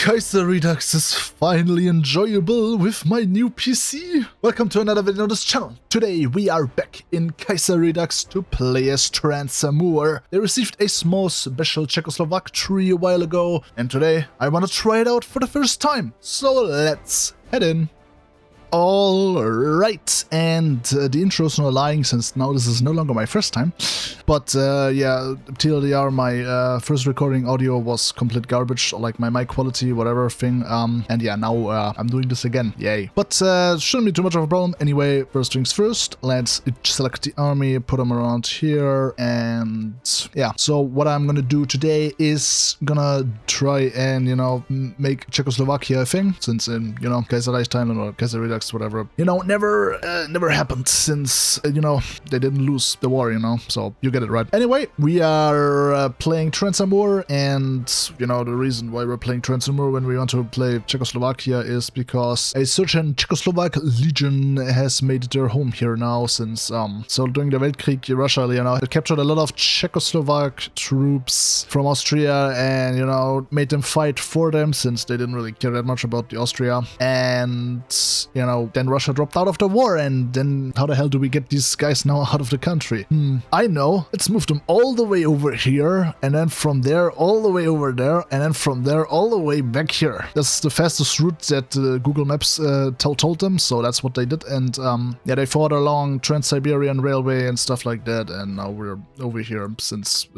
Kaiserredux is finally enjoyable with my new PC. Welcome to another video on this channel. Today we are back in Kaiserredux to play as Transamur. They received a small special Czechoslovak tree a while ago, and today I want to try it out for the first time. So let's head in. Alright, and the intro is not lying since now this is no longer my first time. But yeah, TLDR, my first recording audio was complete garbage, like my mic quality, whatever thing. And yeah, now I'm doing this again, yay. But shouldn't be too much of a problem. Anyway, first things first, let's select the army, put them around here, and yeah. So what I'm gonna do today is gonna try and, you know, make Czechoslovakia a thing, since in, you know, Kaiserreichsteilen or Kaiserredux, whatever, you know, never happened since, you know, they didn't lose the war, you know, so you get it right. Anyway, we are playing Transamur, and, you know, the reason why we're playing Transamur when we want to play Czechoslovakia is because a certain Czechoslovak Legion has made their home here now since, so during the Weltkrieg, Russia, you know, it captured a lot of Czechoslovak troops from Austria and, you know, made them fight for them since they didn't really care that much about the Austria. And, you know, then Russia dropped out of the war, and then how the hell do we get these guys now out of the country? I know. Let's move them all the way over here, and then from there all the way over there, and then from there all the way back here. That's the fastest route that Google Maps told them, so that's what they did. And yeah, they fought along Trans-Siberian Railway and stuff like that, and now we're over here since,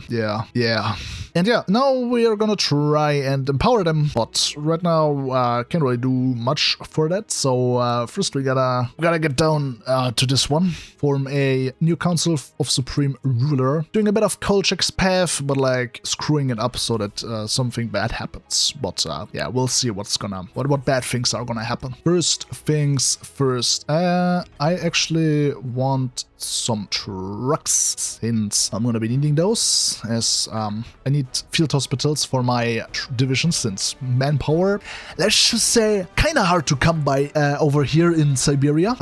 yeah. And yeah, now we are gonna try and empower them, but right now can't really do much for that. So first we gotta get down to this one, form a new council of supreme ruler, doing a bit of Kolchak's path, but like screwing it up so that something bad happens. But yeah, we'll see what bad things are gonna happen. First things first, I actually want some trucks, since I'm gonna be needing those, as I need field hospitals for my division, since manpower, let's just say, kinda hard to come by over here in Siberia.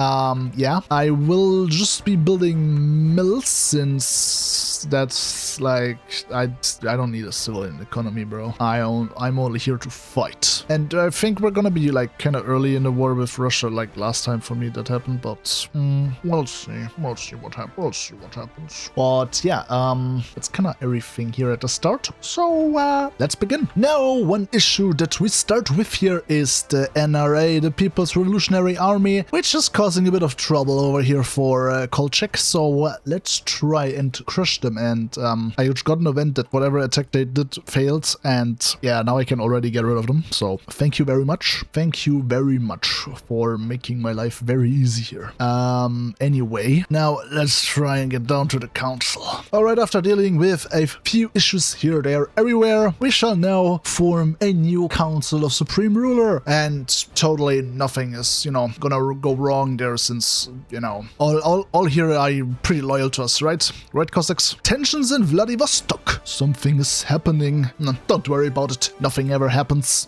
Yeah, I will just be building mills, since that's like, I don't need a civilian economy, bro. I'm only here to fight. And I think we're gonna be like kinda early in the war with Russia, like last time for me that happened, but we'll see what happens. But yeah, that's kinda everything here at the start. So let's begin. Now, one issue that we start with here is the NRA, the People's Revolutionary Army, which is causing a bit of trouble over here for Kolchak. So let's try and crush them. And I just got an event that whatever attack they did failed, and yeah, now I can already get rid of them. So thank you very much. Thank you very much for making my life very easy here. Anyway, now let's try and get down to the council. Alright, after dealing with a few issues here, there, everywhere, we shall now form a new council of supreme ruler. And totally nothing is, you know, gonna go wrong there, since, you know, all here are pretty loyal to us, right? Right, Cossacks? Tensions in Vladivostok. Something is happening. No, don't worry about it. Nothing ever happens.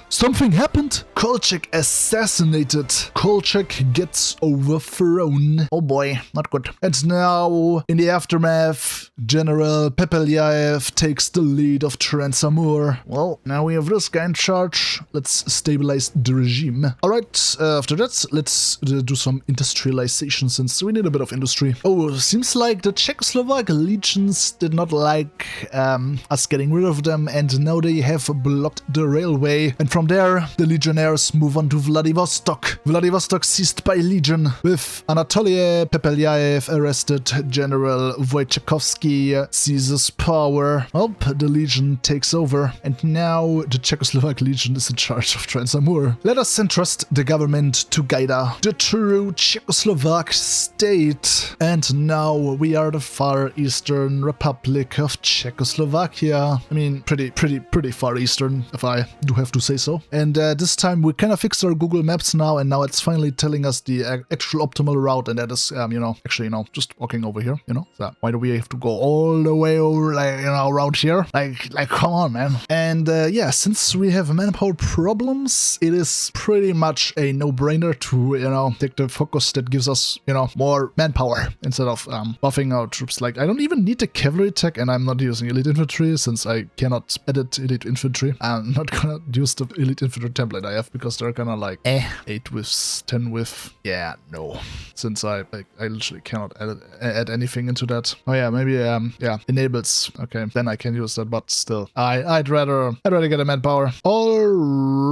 Something happened. Kolchak assassinated. Kolchak gets overthrown. Oh boy, not good. And now, in the aftermath, General Pepelyaev takes the lead of Transamur. Well, now we have this guy in charge. Let's stabilize the regime. Alright, after that, let's do some industrialization, since we need a bit of industry. Oh, seems like the Czechoslovak legions did not like us getting rid of them, and now they have blocked the railway. And from there, the legionnaires move on to Vladivostok. Vladivostok seized by Legion, with Anatoly Pepelyaev arrested. General Wojciechowski seizes power. Well, the Legion takes over, and now the Czechoslovak Legion is in charge of Transamur. Let us entrust the government to Gaida, the true Czechoslovak state. And now we are the Far Eastern Republic of Czechoslovakia. I mean, pretty far eastern, if I do have to say so. And this time we kind of fixed our Google Maps now, and now it's finally telling us the actual optimal route, and that is, you know, actually, you know, just walking over here, you know. So why do we have to go all the way over, like, you know, around here? Like, come on, man. And yeah, since we have manpower problems, it is pretty much a no-brainer to, you know, take the focus that gives us, you know, more manpower instead of buffing our troops. Like, I don't even need the cavalry tech, and I'm not using elite infantry since I cannot edit elite infantry. I'm not gonna use the elite infantry template I have because they're kind of like 8 widths, 10 width. Yeah, no. Since I literally cannot add anything into that. Oh yeah, maybe yeah, enables. Okay, then I can use that, but still, I'd rather get a manpower. All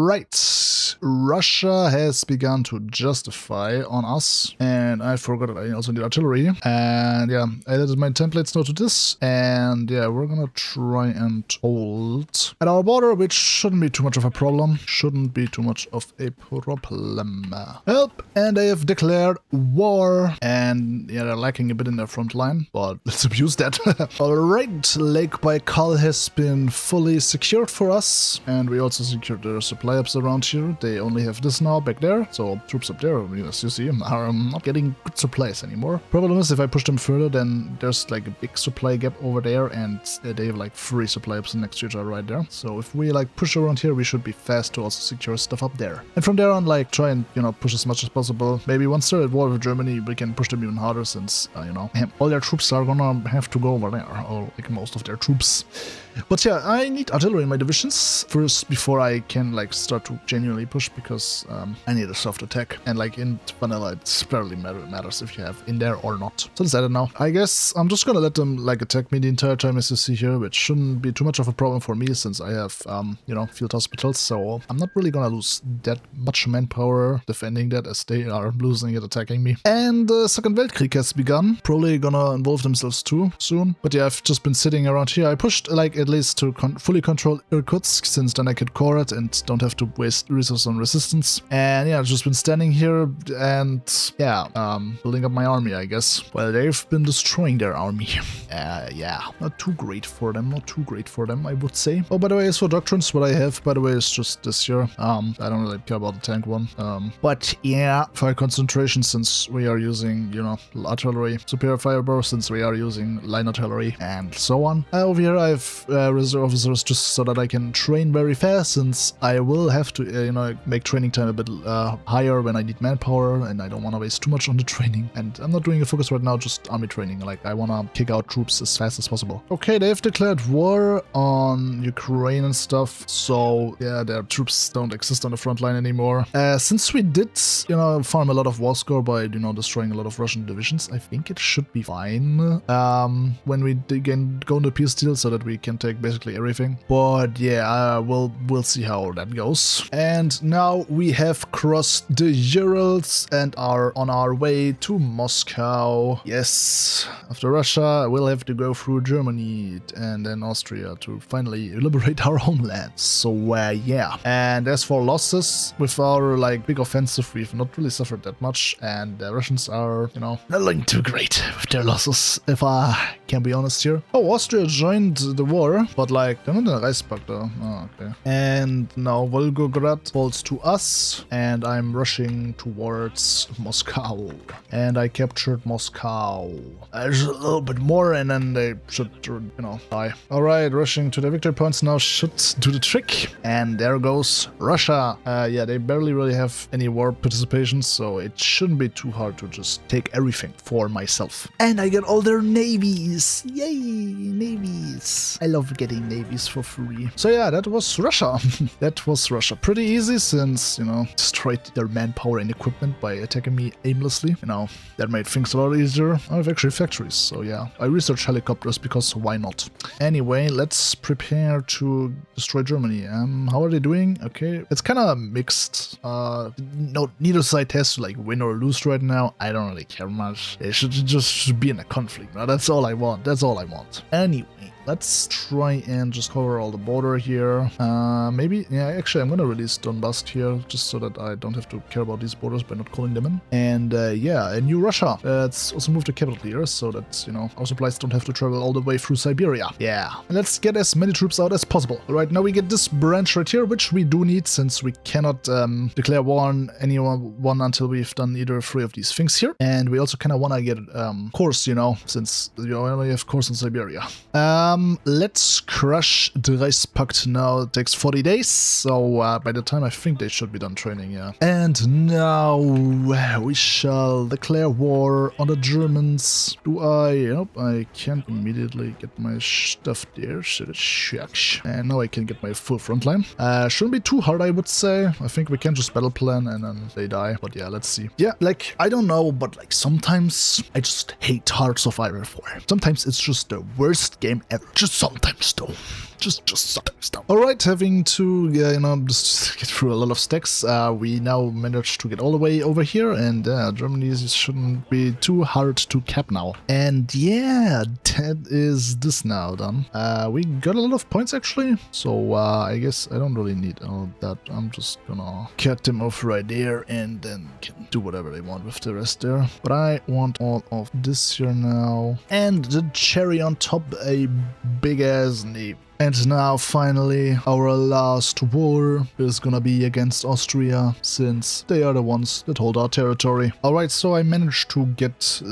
right, Russia has begun to justify on us, and I forgot that I also need artillery. And yeah, I added my templates now to this, and yeah, we're gonna try and hold at our border, which shouldn't be too much of a problem. Shouldn't be too much of a problem. Help, and they have declared war, and yeah, they're lacking a bit in their front line, but let's abuse that. Alright, Lake Baikal has been fully secured for us, and we also secured the supply ups around here. They only have this now back there, so troops up there, as you see, are not getting good supplies anymore. Problem is, if I push them further, then there's like a big supply gap over there, and they have like 3 supply ups next to each other right there. So if we like push around here, we should be fast to also secure stuff up there. And from there on, like, try and, you know, push as much as possible. Maybe once they're at war with Germany, we can push them even harder since, you know, all their troops are gonna have to go over there, or like most of their troops. But yeah, I need artillery in my divisions first before I can like start to genuinely push, because I need a soft attack, and like in vanilla it barely matters if you have in there or not. So let's add it now. I guess I'm just gonna let them like attack me the entire time, as you see here, which shouldn't be too much of a problem for me since I have you know, field hospitals, so I'm not really gonna lose that much manpower defending that as they are losing it attacking me. And the Second Weltkrieg has begun, probably gonna involve themselves too soon. But yeah, I've just been sitting around here. I pushed like at least to fully control Irkutsk, since then I could core it and don't have to waste resources on resistance. And yeah, I've just been standing here and yeah, building up my army, I guess. Well, they've been destroying their army. Yeah, not too great for them, I would say. Oh, by the way, as for doctrines, what I have, by the way, is just this here. I don't really care about the tank one. But yeah, fire concentration, since we are using, you know, artillery, superior firepower, since we are using line artillery, and so on. Over here I have reserve officers just so that I can train very fast, since I will have to, you know, make training time a bit higher when I need manpower, and I don't want to waste too much on the training. And I'm not doing a focus right now, just army training. Like, I want to kick out troops as fast as possible. Okay, they've declared war on Ukraine and stuff, so yeah, their troops don't exist on the front line anymore. Since we did, you know, farm a lot of war score by, you know, destroying a lot of Russian divisions, I think it should be fine when we again go into peace deal, so that we can take basically everything. But yeah, we'll see how that goes. And now we have crossed the Urals and are on our way to Moscow. Yes, after Russia, we'll have to go through Germany and then Austria to finally liberate our homeland. So yeah. And as for losses, with our like big offensive, we've not really suffered that much, and the Russians are, you know, not looking too great with their losses, if I can be honest here. Oh, Austria joined the war, but like, they're not in the Reichspakt though. Oh, okay. And now Volgograd falls to us, and I'm rushing towards Moscow. And I captured Moscow. There's a little bit more, and then they should, you know, die. Alright, rushing to the victory points now should do the trick. And there goes Russia. Yeah, they barely really have any war participation, so it shouldn't be too hard to just take everything for myself. And I get all their navies. Yay, navies. I love getting navies for free. So yeah, that was Russia. That was Russia. Pretty easy since, you know, destroyed their manpower and equipment by attacking me aimlessly. You know, that made things a lot easier. I have actually factories, so yeah. I researched helicopters because why not? Anyway, let's prepare to destroy Germany. How are they doing? Okay, it's kind of mixed. No, neither side has to like win or lose right now. I don't really care much. They should just be in a conflict. Now, that's all I want. That's all I want. Anyway, let's try and just cover all the border here. Maybe, yeah, actually I'm gonna release Donbass here, just so that I don't have to care about these borders by not calling them in. And yeah, a new Russia. Let's also move the capital here, so that, you know, our supplies don't have to travel all the way through Siberia. Yeah, and let's get as many troops out as possible. Right now we get this branch right here, which we do need, since we cannot declare war on anyone until we've done either 3 of these things here. And we also kind of want to get cores, you know, since you only have cores in Siberia. Let's crush the Reichspakt now. It takes 40 days, so by the time I think they should be done training, yeah. And now we shall declare war on the Germans. Do I? Nope, I can't immediately get my stuff there, so that shucks. And now I can get my full front line. Shouldn't be too hard, I would say. I think we can just battle plan and then they die. But yeah, let's see. Yeah, like, I don't know, but like sometimes I just hate Hearts of Iron 4. Sometimes it's just the worst game ever. Just sometimes though. Just sometimes though. Alright, having to, just get through a lot of stacks, we now managed to get all the way over here, and Germany shouldn't be too hard to cap now. And yeah, that is this now done. We got a lot of points actually, so I guess I don't really need all of that. I'm just gonna cut them off right there and then can do whatever they want with the rest there. But I want all of this here now. And the cherry on top, a big ass name. And now, finally, our last war is gonna be against Austria, since they are the ones that hold our territory. Alright, so I managed to get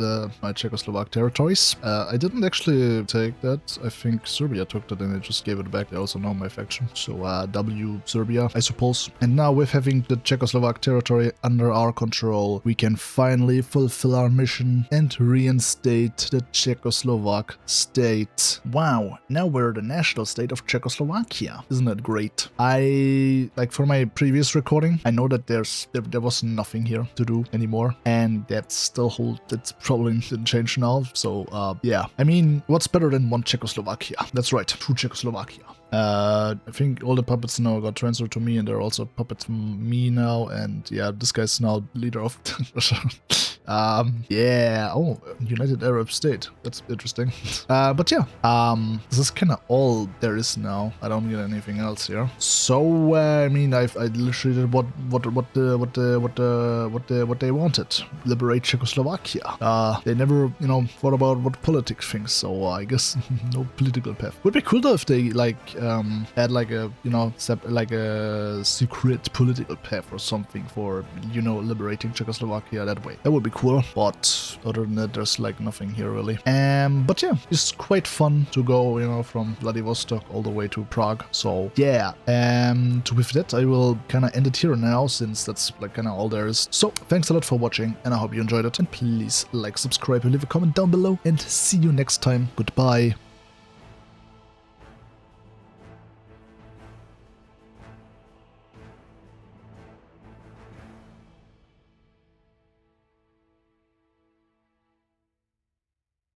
my Czechoslovak territories. I didn't actually take that. I think Serbia took that and I just gave it back. They also know my faction. So, W Serbia, I suppose. And now, with having the Czechoslovak territory under our control, we can finally fulfill our mission and reinstate the Czechoslovak state. Wow, now we're the national state of Czechoslovakia. Isn't that great? Like for my previous recording, I know that there was nothing here to do anymore, and that still holds. That's probably didn't change now. So yeah, I mean, what's better than one Czechoslovakia? That's right, two Czechoslovakia. I think all the puppets now got transferred to me, and there are also puppets from me now, and yeah, this guy's now leader of yeah, oh, United Arab State, that's interesting. But yeah, this is kind of all there is now. I don't get anything else here. So I mean, I literally did what they wanted: liberate Czechoslovakia. They never, thought about what politics thinks. So I guess no political path. Would be cool though if they had like a like a secret political path or something for liberating Czechoslovakia that way. That would be cool. But other than that, there's like nothing here really. But yeah, it's quite fun to go, from Vladivostok all the way to Prague. So yeah, with that, I will kind of end it here now, since that's like kind of all there is. So thanks a lot for watching, and I hope you enjoyed it. And please like, subscribe, and leave a comment down below. And see you next time. Goodbye.